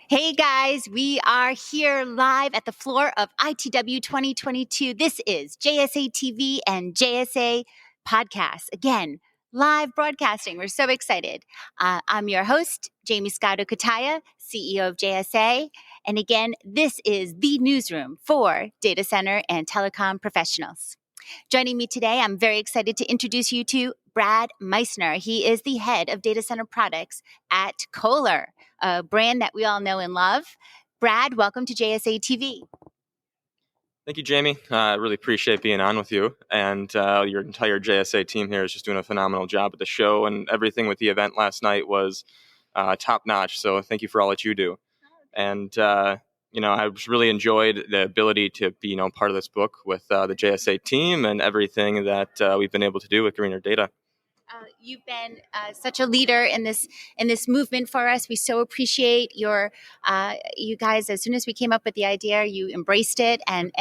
Hey guys, we are here live at the floor of ITW 2022. This is JSA TV and JSA Podcast. Again, live broadcasting. We're so excited. I'm your host, Jamie Scotto-Kataya, CEO of JSA. And again, this is the newsroom for data center and telecom professionals. Joining me today, I'm very excited to introduce you to Brad Meissner. He is the head of data center products at KOHLER, a brand that we all know and love. Brad, welcome to JSA TV. Thank you, Jamie. I really appreciate being on with you. And your entire JSA team here is just doing a phenomenal job at the show. And everything with the event last night was top-notch. So thank you for all that you do. And, I just really enjoyed the ability to be, part of this book with the JSA team and everything that we've been able to do with Greener Data. You've been such a leader in this movement for us. We so appreciate you guys. As soon as we came up with the idea, you embraced it and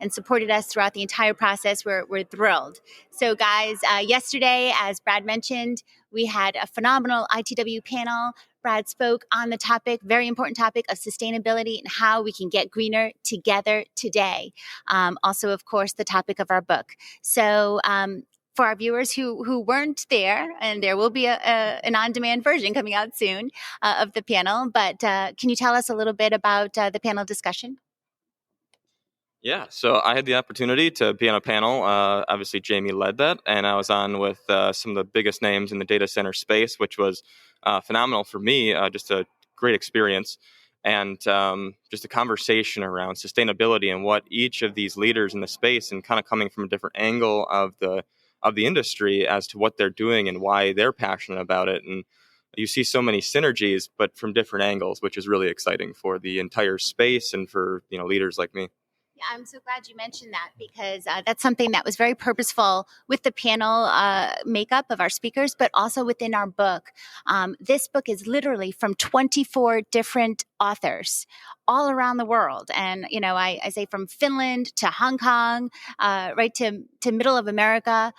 supported us throughout the entire process. We're thrilled. So, guys, yesterday, as Brad mentioned, we had a phenomenal ITW panel. Brad spoke on the topic, very important topic of sustainability and how we can get greener together today. Also, of course, the topic of our book. So. For our viewers who weren't there, and there will be an on-demand version coming out soon of the panel, but can you tell us a little bit about the panel discussion? Yeah, so I had the opportunity to be on a panel. Obviously, Jamie led that, and I was on with some of the biggest names in the data center space, which was phenomenal for me, just a great experience. And just a conversation around sustainability and what each of these leaders in the space, and kind of coming from a different angle of the industry as to what they're doing and why they're passionate about it. And you see so many synergies, but from different angles, which is really exciting for the entire space and for leaders like me. Yeah, I'm so glad you mentioned that because that's something that was very purposeful with the panel makeup of our speakers, but also within our book. This book is literally from 24 different authors all around the world. And, I say from Finland to Hong Kong, right to middle of America,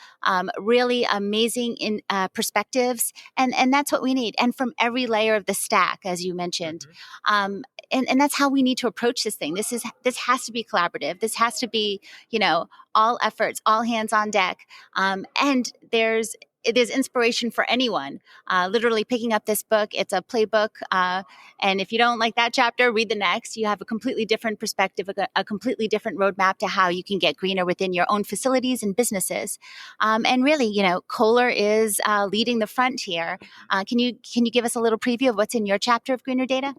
really amazing in perspectives. And that's what we need. And from every layer of the stack, as you mentioned. Mm-hmm. And that's how we need to approach this thing. This has to be collaborative. This has to be, all efforts, all hands on deck. And there's inspiration for anyone. Literally picking up this book, it's a playbook. And if you don't like that chapter, read the next. You have a completely different perspective, a completely different roadmap to how you can get greener within your own facilities and businesses. And really, KOHLER is leading the front here. Can you give us a little preview of what's in your chapter of Greener Data?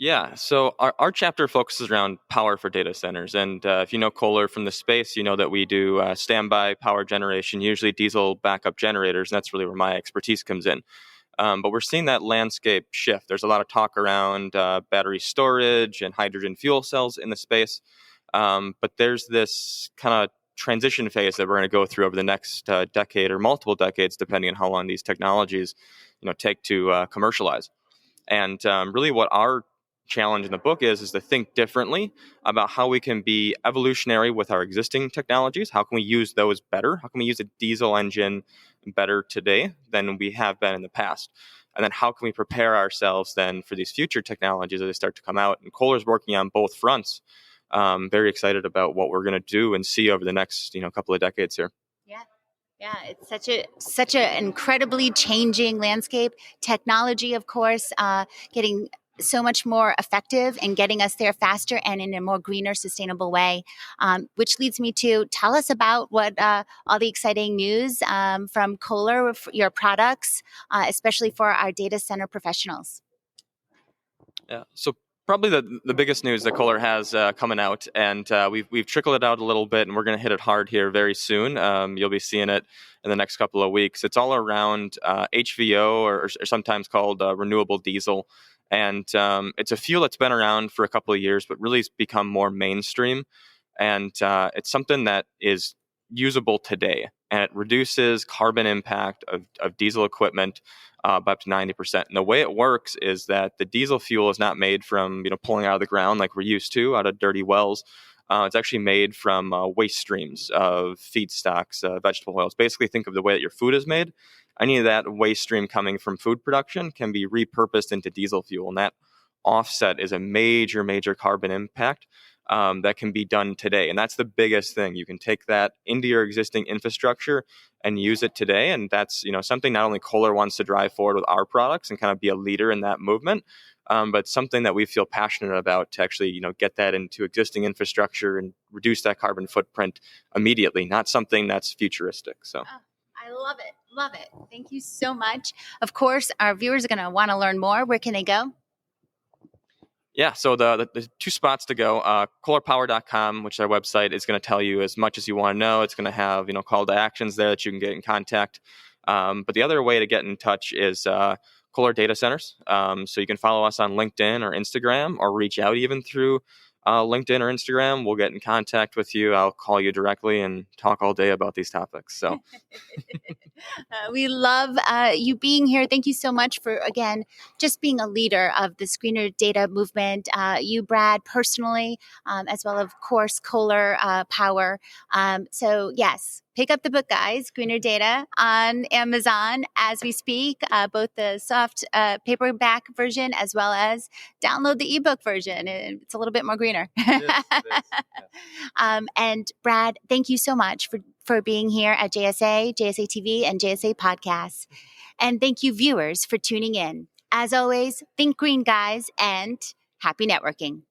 Yeah, so our chapter focuses around power for data centers. And if you know KOHLER from the space, you know that we do standby power generation, usually diesel backup generators. And that's really where my expertise comes in. But we're seeing that landscape shift. There's a lot of talk around battery storage and hydrogen fuel cells in the space. But there's this kind of transition phase that we're going to go through over the next decade or multiple decades, depending on how long these technologies take to commercialize. And really what our challenge in the book is to think differently about how we can be evolutionary with our existing technologies. How can we use those better? How can we use a diesel engine better today than we have been in the past? And then how can we prepare ourselves then for these future technologies as they start to come out? And KOHLER is working on both fronts. Very excited about what we're going to do and see over the next couple of decades here. Yeah, it's such an incredibly changing landscape. Technology, of course, getting so much more effective and getting us there faster and in a more greener, sustainable way, which leads me to tell us about what all the exciting news from KOHLER, your products, especially for our data center professionals. Yeah, so probably the biggest news that KOHLER has coming out, and we've trickled it out a little bit, and we're going to hit it hard here very soon. You'll be seeing it in the next couple of weeks. It's all around HVO, or sometimes called renewable diesel. And it's a fuel that's been around for a couple of years, but really has become more mainstream. And it's something that is usable today. And it reduces carbon impact of diesel equipment by up to 90%. And the way it works is that the diesel fuel is not made from pulling out of the ground like we're used to, out of dirty wells. It's actually made from waste streams of feedstocks, vegetable oils. Basically, think of the way that your food is made. Any of that waste stream coming from food production can be repurposed into diesel fuel, and that offset is a major, major carbon impact that can be done today. And that's the biggest thing. You can take that into your existing infrastructure and use it today. And that's, something not only Kohler wants to drive forward with our products and kind of be a leader in that movement, but something that we feel passionate about to actually, get that into existing infrastructure and reduce that carbon footprint immediately, not something that's futuristic. So. I love it. Love it. Thank you so much. Of course, our viewers are going to want to learn more. Where can they go? Yeah, so the 2 spots to go, KOHLERpower.com, which is our website, is going to tell you as much as you want to know. It's going to have, call to actions there that you can get in contact. But the other way to get in touch is Kohler Data Centers. So you can follow us on LinkedIn or Instagram, or reach out even through LinkedIn or Instagram. We'll get in contact with you. I'll call you directly and talk all day about these topics. So we love you being here. Thank you so much for, again, just being a leader of the greener data movement. You, Brad, personally, as well, of course, Kohler Power. So yes, pick up the book, guys, Greener Data, on Amazon as we speak, both the soft paperback version as well as download the ebook version. It's a little bit more greener. it is. Yeah. And Brad, thank you so much for being here at JSA, JSA TV, and JSA Podcasts. And thank you, viewers, for tuning in. As always, think green, guys, and happy networking.